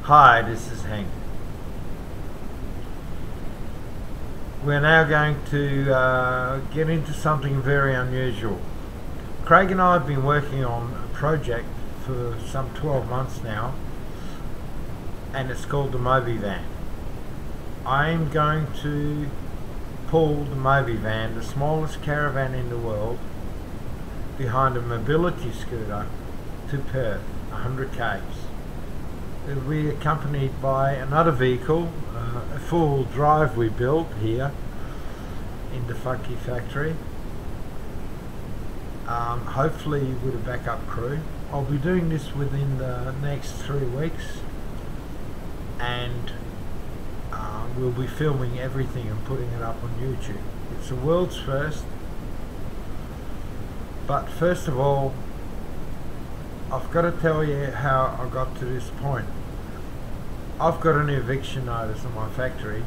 Hi, this is Hank. We're now going to get into something very unusual. Craig and I have been working on a project for some 12 months now, and it's called the Mobyvan. I'm going to pull the Mobyvan, the smallest caravan in the world, behind a mobility scooter to Perth, 100 k's. It'll be accompanied by another vehicle, a full drive we built here in the funky factory, hopefully with a backup crew. I'll be doing this within the next 3 weeks, and we'll be filming everything and putting it up on YouTube. It's the world's first, but first of all, I've got to tell you how I got to this point. I've got an eviction notice on my factory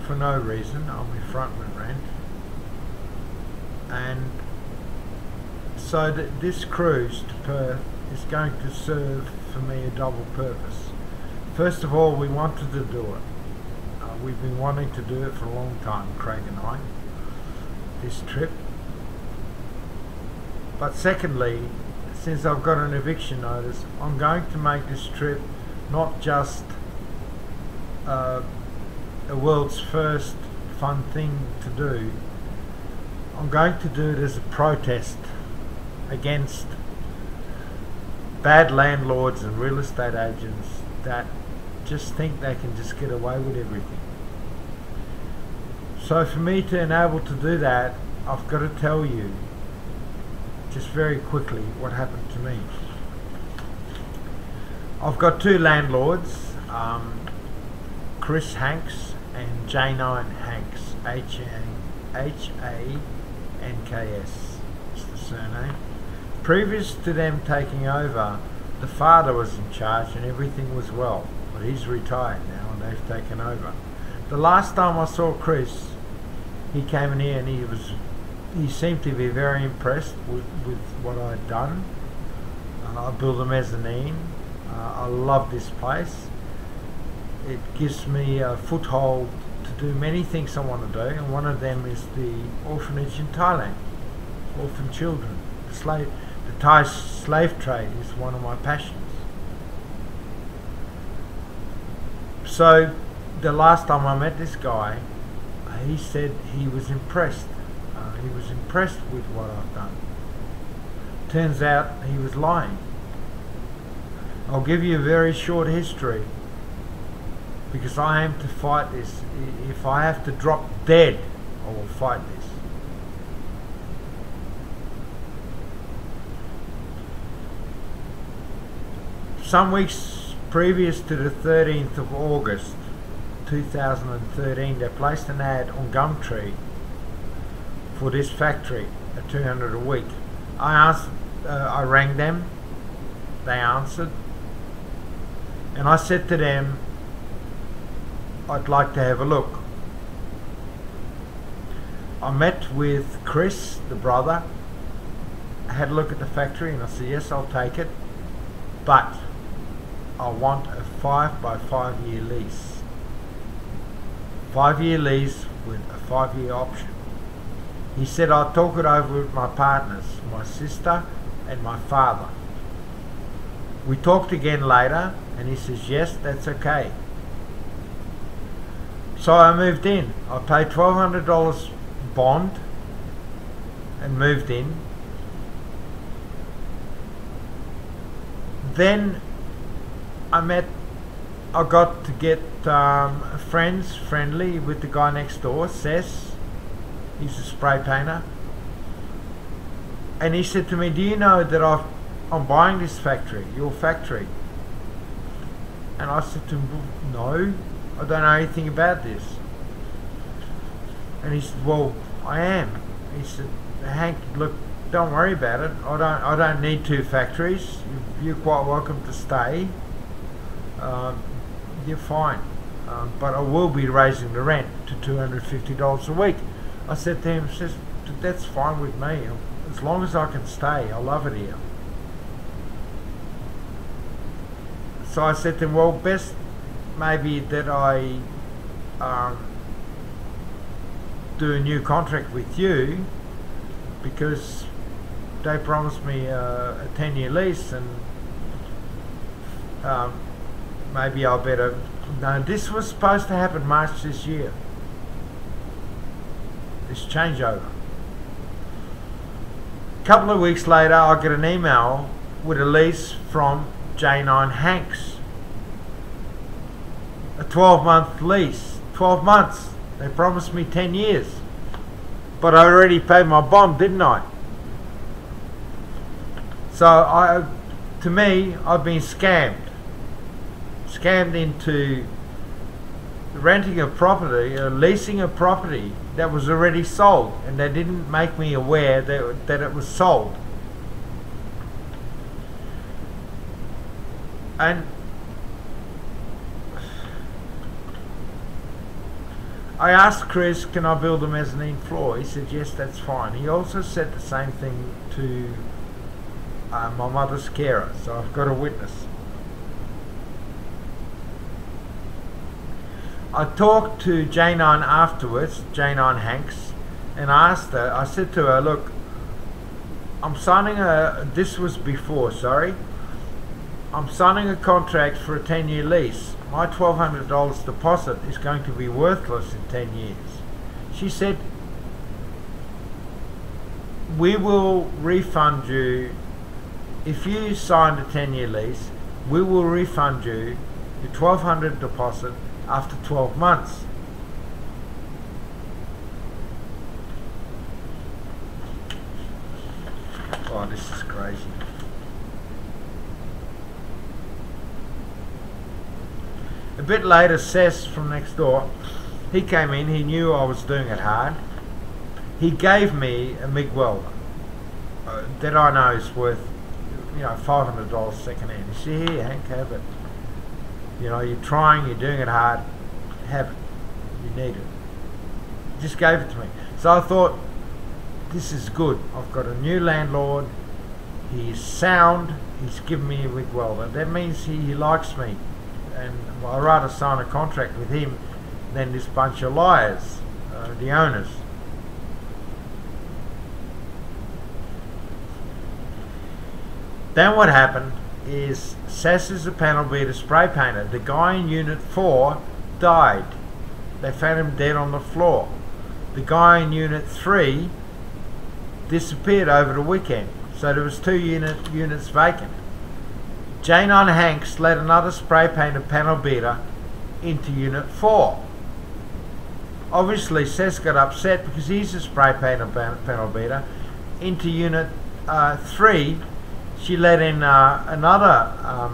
for no reason. I'm in frontman rent, and so this cruise to Perth is going to serve for me a double purpose. First of all, we wanted to do it. We've been wanting to do it for a long time, Craig and I, this trip. But secondly, since I've got an eviction notice, I'm going to make this trip not just a world's first fun thing to do. I'm going to do it as a protest against bad landlords and real estate agents that just think they can just get away with everything. So for me to enable to do that, I've got to tell you just very quickly what happened to me. I've got two landlords, Chris Hanks and Janine Hanks, H-A-N-K-S is the surname. Previous to them taking over, the father was in charge and everything was well, but he's retired now and they've taken over. The last time I saw Chris, he came in here and he seemed to be very impressed with what I'd done. I built a mezzanine. I love this place. It gives me a foothold to do many things I want to do, and one of them is the orphanage in Thailand. Orphan children. The Thai slave trade is one of my passions. So the last time I met this guy, he said he was impressed. He was impressed with what I've done. Turns out he was lying. I'll give you a very short history, because I aim to fight this. If I have to drop dead, I will fight this. Some weeks previous to the 13th of August 2013, they placed an ad on Gumtree for this factory at $200 a week. I rang them, they answered, and I said to them, I'd like to have a look. I met with Chris, the brother, had a look at the factory, and I said, yes, I'll take it, but I want a 5 by 5 year lease. 5-year lease with a 5-year option. He said, I'll talk it over with my partners, my sister and my father. We talked again later, and he says, yes, that's okay. So I moved in. I paid $1,200 bond and moved in. Then I got to get friendly with the guy next door, Sess. He's a spray painter, and he said to me, do you know that I'm buying this factory, your factory? And I said to him, no, I don't know anything about this. And he said, well, I am. He said, Hank, look, don't worry about it. I don't need 2 factories. You're quite welcome to stay. You're fine. But I will be raising the rent to $250 a week. I said to him, that's fine with me. As long as I can stay, I love it here. So I said to him, well, best maybe that I do a new contract with you, because they promised me a 10-year lease, and maybe I better. No, this was supposed to happen March this year, this changeover. A couple of weeks later, I get an email with a lease from Janine Hanks. A 12-month lease. 12 months. They promised me 10 years. But I already paid my bond, didn't I? So to me, I've been scammed. Scammed into renting a property, leasing a property that was already sold, and they didn't make me aware that it was sold. And I asked Chris, can I build a mezzanine floor? He said, yes, that's fine. He also said the same thing to my mother's carer, so I've got a witness. I talked to Janine afterwards, Janine Hanks, and I asked her, I said to her, look, I'm signing this was before, sorry, I'm signing a contract for a 10-year lease. My $1,200 deposit is going to be worthless in 10 years. She said, we will refund you, if you signed a 10-year lease, we will refund you your $1,200 deposit after 12 months. Oh, this is crazy. A bit later, Sess from next door, he came in, he knew I was doing it hard. He gave me a MIG welder that I know is worth, you know, $500 second hand. He said, here, Hank, have it. You know, you're trying, you're doing it hard, have it. You need it. He just gave it to me. So I thought, this is good. I've got a new landlord. He's sound. He's given me a MIG welder. That means he likes me. And I'd rather sign a contract with him than this bunch of liars, the owners. Then what happened is Sass is a panel beater spray painter. The guy in Unit 4 died. They found him dead on the floor. The guy in Unit 3 disappeared over the weekend. So there was 2 units vacant. Janine Hanks let another spray painter panel beater into Unit 4. Obviously, Sess got upset because he's a spray painter panel beater. Into Unit 3, she let in another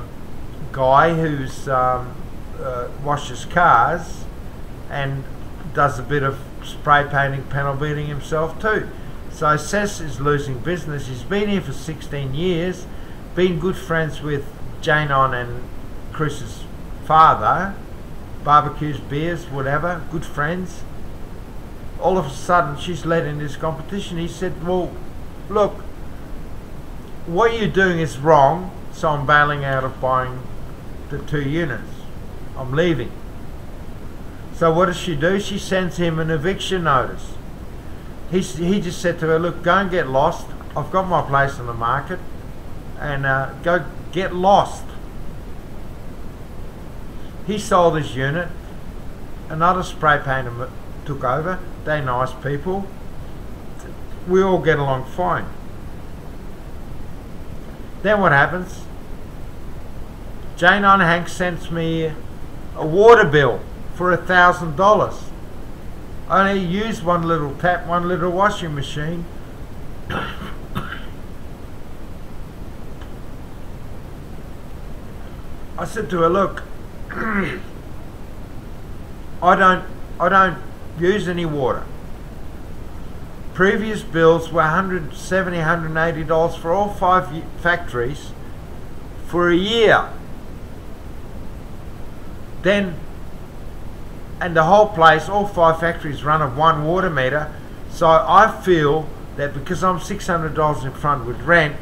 guy who's washes cars and does a bit of spray painting, panel beating himself too. So Sess is losing business. He's been here for 16 years, been good friends with Janine and Chris's father, barbecues, beers, whatever, good friends. All of a sudden, she's led in this competition. He said, well, look, what you're doing is wrong, so I'm bailing out of buying the 2 units. I'm leaving. So what does she do? She sends him an eviction notice. He just said to her, look, go and get lost. I've got my place in the market, and go get lost. He sold his unit. Another spray painter took over. They're nice people. We all get along fine. Then what happens? Janine Hanks sends me a water bill for $1,000. I only used one little tap, one little washing machine. I said to her, look, I don't use any water. Previous bills were $170, $180 for all 5 factories for a year. Then, and the whole place, all 5 factories run of 1 water meter. So I feel that because I'm $600 in front with rent,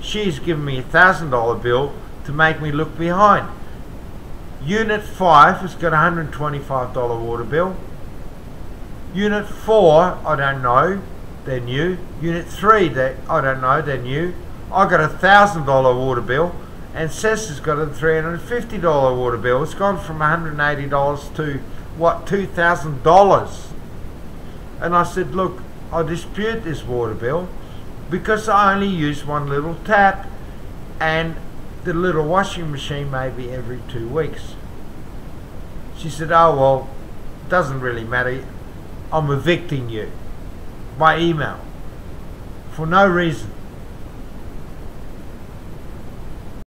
she's given me a $1,000 bill to make me look behind. Unit 5 has got a $125 water bill. Unit 4, I don't know, they're new. Unit 3, I don't know, they're new. I got a $1,000 water bill, and Sess has got a $350 water bill. It's gone from $180 to what, $2,000. And I said, look, I dispute this water bill because I only use one little tap, and the little washing machine maybe every 2 weeks. She said, oh well, doesn't really matter. I'm evicting you by email for no reason.